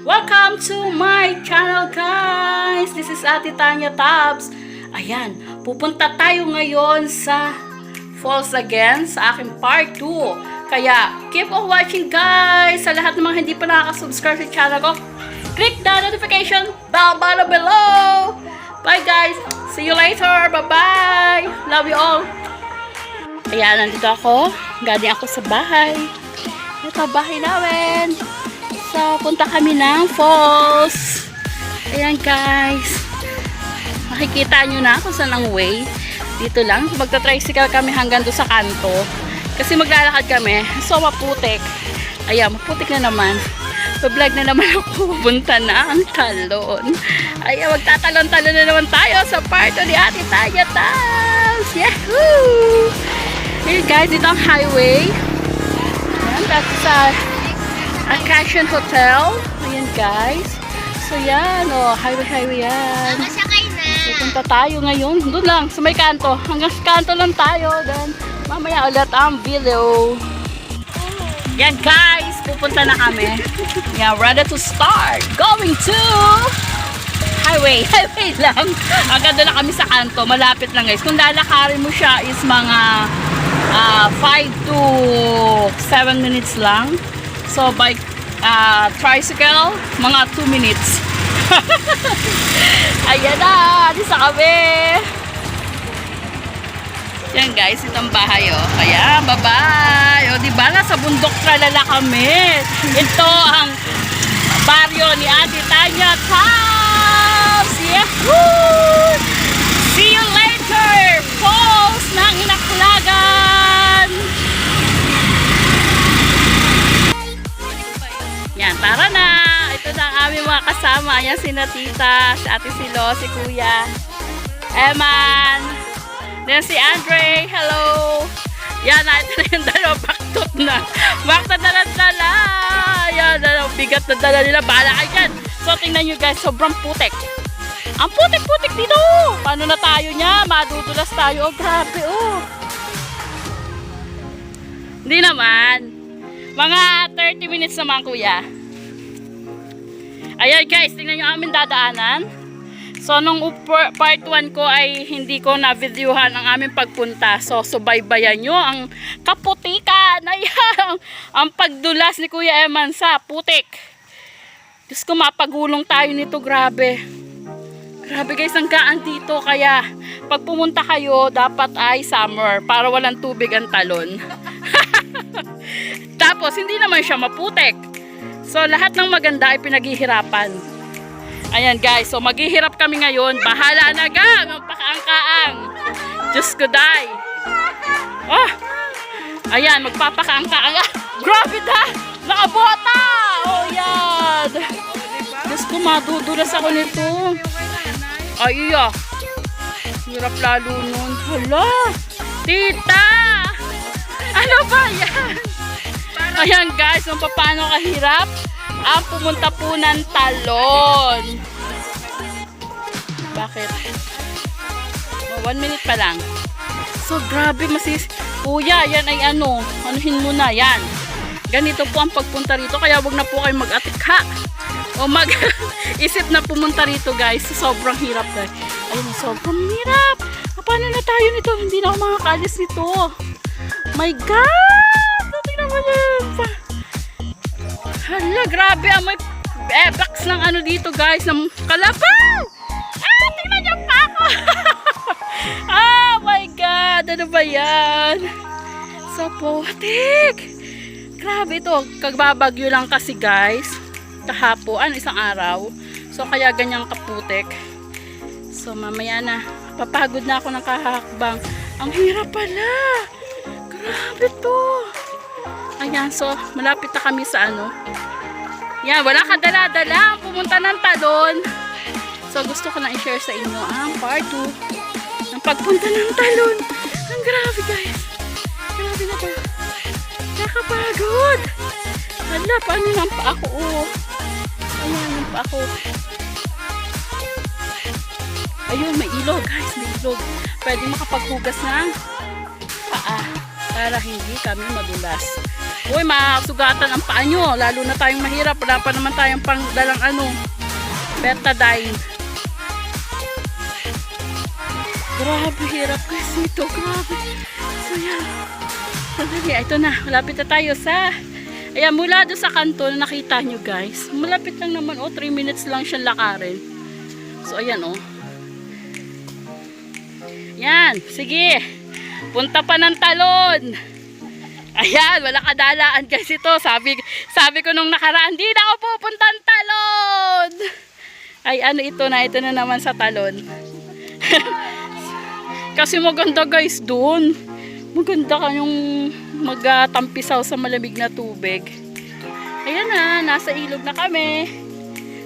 Welcome to my channel, guys! This is Ate Tanya Tabs. Ayan, pupunta tayo ngayon sa falls again sa aking part 2. Kaya, keep on watching, guys! Sa lahat ng mga hindi pa nakaka-subscribe sa channel ko, click the notification bell button below! Bye, guys! See you later! Bye-bye! Love you all! Ayan, nandito ako. Galing ako sa bahay. Ito, bahay namin. So, punta kami ng falls. Ayan, guys. Makikita nyo na kung saan ang way. Dito lang. Magta-tricycle kami hanggang doon sa kanto. Kasi maglalakad kami. So, maputik. Ayan, maputik na naman. Pa-vlog na naman ako. Pupunta na ang talon. Ayan, magtatalon-talon na naman tayo sa part ni Ate Tanya Tabs. Yahoo! Ayan, guys. Dito ang highway. Ayan, that's sa Acacian Hotel. Ayan, guys. So, yan. Oh, highway yan. Nakasakay na. Pupunta tayo ngayon. Doon lang, sa may kanto. Hanggang sa kanto lang tayo. Then, mamaya ulit ang video. Yan, guys. Pupunta na kami. Yan, ready to start. Going to highway. Highway lang. Hanggang doon na kami sa kanto. Malapit lang, guys. Kung lalakarin mo siya is mga 5 to 7 minutes lang. So, by tricycle, mga 2 minutes. Ayan na! Di sa kami! Yan, guys, itong bahay, oh. Kaya, bye-bye! O, diba? Nasa bundok tralala kami. Ito ang baryo ni Ate Tanya Tabs! Yahoo! See you later! Falls ng Inaklagan! Yan, tara na! Ito na ang aming mga kasama. Ayan, si Tita, si Ate Silo, si Kuya Eman, then si Andre, hello! Yan, ito na yung dalawa, baktot na. Baktot na lang dala! Yan, bigat na dala nila. Bahala kayo dyan. So, tingnan nyo, guys, sobrang putik. Ang putik-putik dito! Paano na tayo niya? Madudulas tayo. Oh, grabe, oh! Hindi naman. Mga 30 minutes naman, kuya. Ayan, guys, tingnan nyo aming dadaanan. So, nung part 1 ko ay hindi ko na-videohan ang aming pagpunta. So, subaybayan nyo ang kaputikan. Ayan, ang pagdulas ni Kuya Eman sa putik. Diyos ko, mapagulong tayo nito, grabe. Grabe, guys, ang gaan dito. Kaya, pag pumunta kayo, dapat ay summer para walang tubig ang talon. Tapos, hindi naman siya maputik. So, lahat ng maganda ay pinaghihirapan. Ayan, guys. So, maghihirap kami ngayon. Bahala na, gang! Ang pakaangkaang. Diyos ko, day. Oh! Ayan, magpapakaangkaang. Ah, grabe na! Nakabota! Oh, yan! Diyos ko, madudulas ako nito. Ay, iya. Hirap lalo nun. Hala! Tita! Ano ba yan? Ayan, guys, kung paano kahirap ang pumunta po ng talon. Bakit? Oh, 1 minute pa lang. So, grabe, Kuya, yan ay ano, anuhin mo na, yan. Ganito po ang pagpunta rito, kaya wag na po kayo mag-atikha. O mag-isip na pumunta rito, guys. Sobrang hirap, guys. Ayun, sobrang hirap. Paano na tayo nito? Hindi na ako makakalis nito. My God! Tingnan mo yan. Hala, grabe. May box ng ano dito, guys. Ng kalabaw! Ah, tingnan niyo pa ako. Oh my God. Ano ba yan? So, putik. Grabe ito. Kagbabagyo lang kasi, guys. Kahapon, isang araw. So, kaya ganyang kaputik. So, mamaya na. Papagod na ako ng kahakbang. Ang hirap pala. Grabe to. Ayan, so, malapit na kami sa ano. Yan, wala ka dala-dala. Pumunta ng talon. So, gusto ko lang i-share sa inyo ang part 2 ng pagpunta ng talon. Ang grabe, guys. Grabe na to. Nakapagod. Hala, paano yung pa ako, oh. Ayan, yung pa ako. Ayun, may ilog, guys. May ilog. Pwede makapaghugas ng paa para hindi kami madulas. Uy, masugatan ang paa nyo. Lalo na tayong mahirap. Wala pa naman tayong pangdalang betadine. Grabe, hirap guys ito. Grabe. So yan. Sandali, ito na. Malapit na tayo sa... Ayan, mula doon sa kanto na nakita nyo guys. Malapit lang naman. 3 minutes lang siyang lakarin. So ayan Yan, sige. Punta pa ng talon. Ayan, wala kadalaan guys ito. Sabi ko nung nakaraan, di na ako pupuntang talon. Ay, ito na naman sa talon. Kasi maganda guys doon. Maganda kayong magtampisaw sa malamig na tubig. Ayan na, nasa ilog na kami.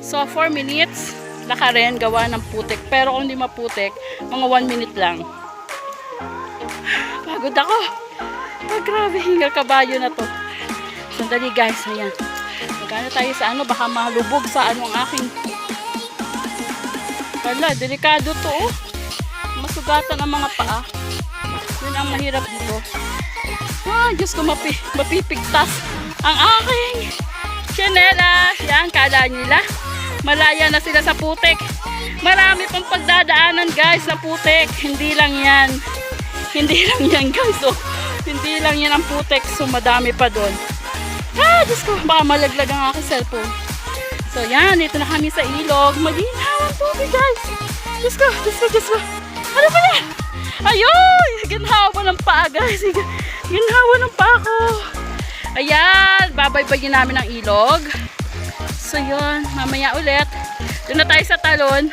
So, 4 minutes. Lakarin, gawa ng putik. Pero kung hindi maputik, mga 1 minute lang. Pagod ako. Grabe, hingal kabayo na to. Sandali guys, ayan. Magkano tayo sa baka malubog sa ang aking... Wala, delikado to Masugatan ang mga paa. Yun ang mahirap dito. Diyos ko, mapipigtas ang aking tsinelas. Yan, kala nila. Malaya na sila sa putik. Marami pang pagdadaanan guys na putik. Hindi lang yan guys. Hindi lang yan ang putik. So madami pa doon. Diyos ko, baka malaglag ang aking cellphone. So yan, dito na kami sa ilog. Malinaw ang tubig guys. Diyos ko. Ano ba yan? Ayun! Ginhawa ng paa guys. Ginhawa ng paa ko. Ayan, babaybayin namin ang ilog. So yun, mamaya ulit. Doon na tayo sa talon.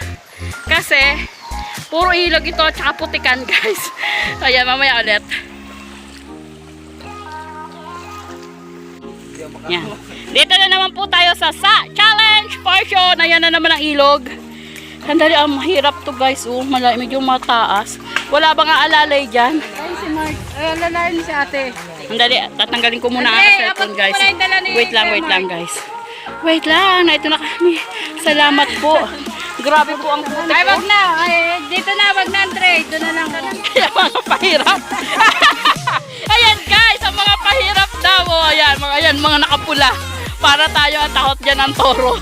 Kasi, puro ilog ito at saka putikan guys. Ayan, mamaya ulit. Yan. Dito na naman po tayo sa challenge portion. Ayan na naman ang ilog. Sandali, mahirap to guys. Medyo mataas. Wala bang aalalay dyan? Ay, si Mark. Alalayan si ate. Sandali, tatanggalin ko muna ang cellphone guys. Wait lang guys. Wait lang, ito na kami. Salamat po. Grabe po ang putik. Ay, wag na. Ay, dito na, wag na, Andre. Doon na lang. Kaya mga pahirap. Ayan guys, ang mga pahirap daw. Ayan, mga nakapula. Para tayo at takot dyan ang toro.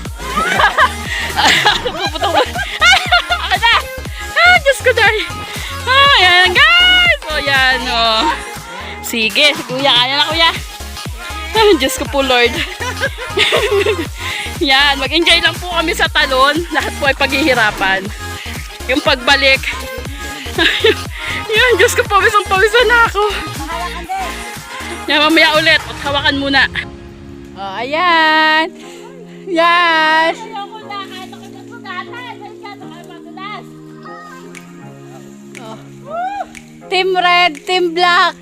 Diyos ko dahil. Ayan guys. Ayan Sige, kuya. Kaya na kuya. Diyos ko po Lord. Yan, mag-enjoy lang po kami sa talon. Lahat po ay paghihirapan. Yung pagbalik. Yan, Diyos ko, pawisan na ako. Yan, mamaya ulit. At hawakan muna. Ayan. Yes. Team Red, Team Black.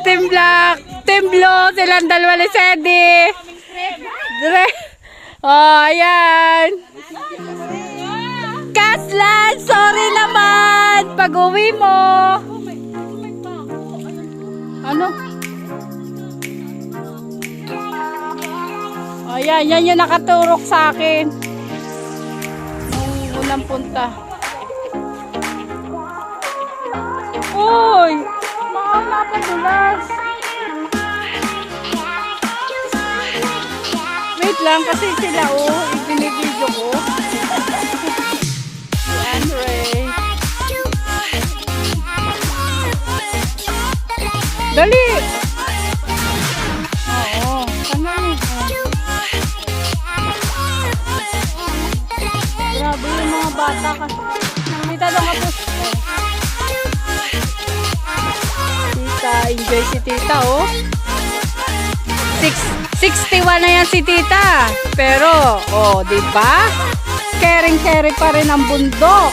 Team Black, Team Blue, silang dalawa ni Sedi. Ayan. Kaslan, sorry naman. Pag-uwi mo. Ano? Ayan, yan yung nakaturok sa akin. Nung unang punta. Uy! Baka mapadulas. Wait lang kasi sila ibinibidyo ko. Si Andre. Dali! Oo. Tangan Grabe yung mga bata kasi. Nakita lang ako. Enjoy si tita 61 na yan si tita. Pero di ba? Caring pa rin ang bundok.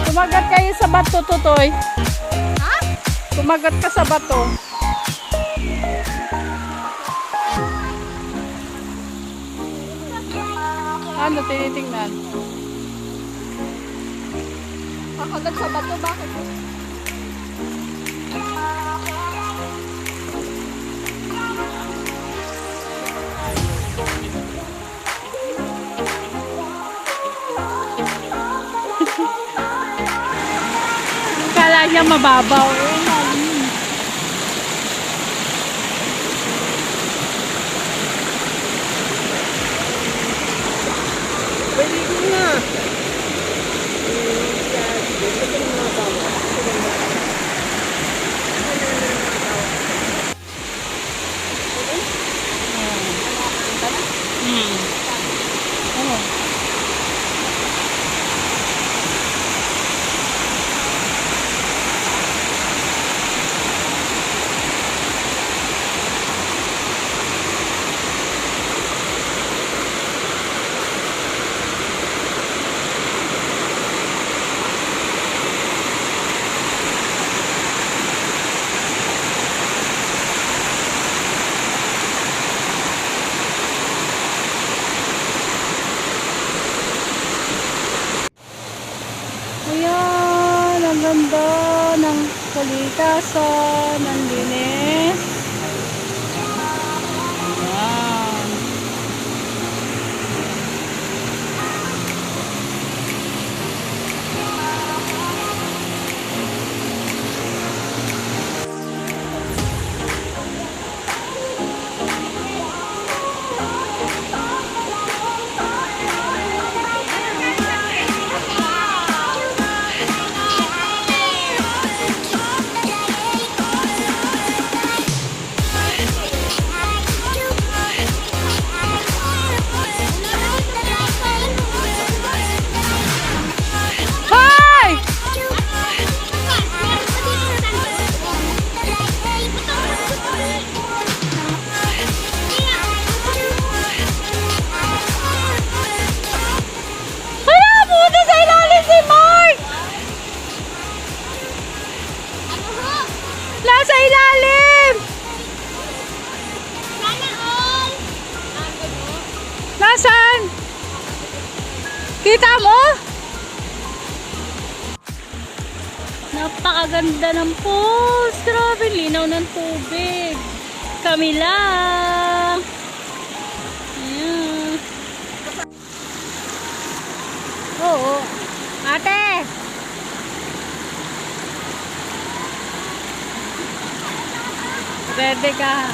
Kumagat kayo sa bato, Tutoy. Ha? Kumagat ka sa bato. Ano tinitingnan? Kakagat sa bato, bakit? Akala niya mababaw. Eh, lalim. Pwede ko na. Hmm. Oh. Ayan, ang ganda ng kalikasan, ang linis. Ayan. Hoy! Hala, pumunta sa ilalim si Mark! Nasa ilalim! Nasaan? Kita mo? Napakaganda ng falls. Grabe, linaw ng tubig. Kami lang. Ayan. Oo. Ate! Ready ka?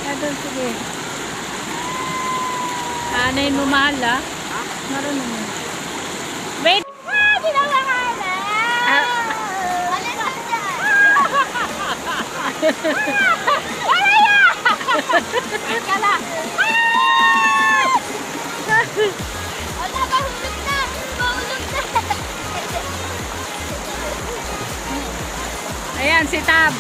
Ito, sige. Anayin mo mahal, ah. Marunong mo. Wait! Ayan, si Tabs.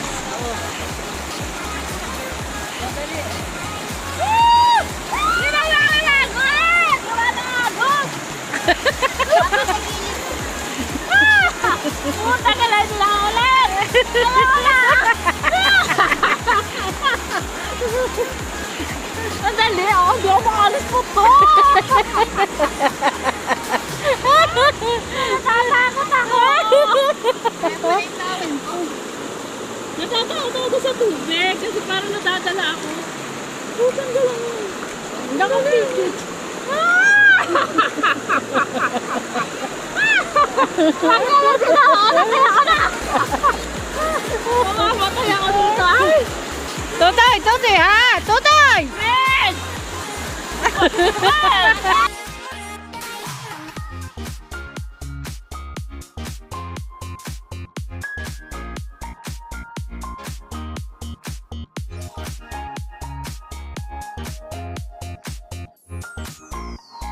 Puta ka lang lang ulit! Sandali, oh, hindi ako makalis po to! Natatakot ako! Natatakot ako sa tubig kasi parang nadadala ako. Putan ka lang. Nakapigit. Pagkala sila ako! Nataya ka na! Mamamatay ako dito, ay! Tutoy, tutoy ha! Tutoy! Red!